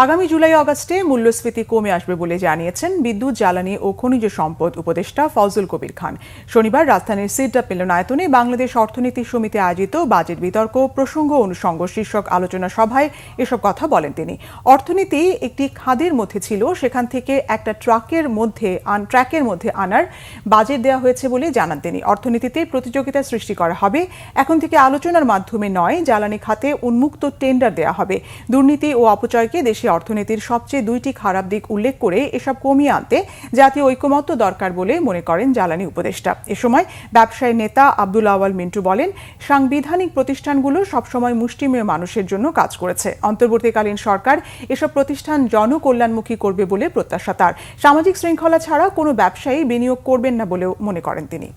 আগামী জুলাই আগস্টে মূল্যস্ফীতি কমে আসবে বলে জানিয়েছেন বিদ্যুৎ, জ্বালানি ও খনিজ সম্পদ উপদেষ্টা ফজল কবির খান। শনিবার রাজধানীর সিডাপ মিলনায়তনে বাংলাদেশ অর্থনীতি সমিতি আয়োজিত বাজেট বিতর্ক প্রসঙ্গ অনুষঙ্গ শীর্ষক আলোচনা সভায় এসব কথা বলেন তিনি। অর্থনীতি একটি খাদের মধ্যে ছিল, সেখান থেকে একটা ট্র্যাকের মধ্যে আনার বাজেট দেওয়া হয়েছে বলে জানান তিনি। অর্থনীতিতে প্রতিযোগিতা সৃষ্টি করা হবে, এখন থেকে আলোচনার মাধ্যমে নয়, জ্বালানি খাতে উন্মুক্ত টেন্ডার দেওয়া হবে। দুর্নীতি ও অপচয়কে দেশে অর্থনীতির সবচেয়ে দুইটি খারাপ দিক উল্লেখ করে এসব কমিয়ে আনতে জাতীয় ঐকমত্য দরকার বলে মনে করেন জ্বালানি উপদেষ্টা। এ সময় ব্যবসায়ী নেতা আব্দুল আওয়াল মিন্টু বলেন, সাংবিধানিক প্রতিষ্ঠানগুলো সবসময় মুষ্টিমেয় মানুষের জন্য কাজ করেছে। অন্তর্বর্তীকালীন সরকার এসব প্রতিষ্ঠান জনকল্যাণমুখী করবে বলে প্রত্যাশা তার। সামাজিক শৃঙ্খলা ছাড়া কোনো ব্যবসায়ী বিনিয়োগ করবেন না বলেও মনে করেন তিনি।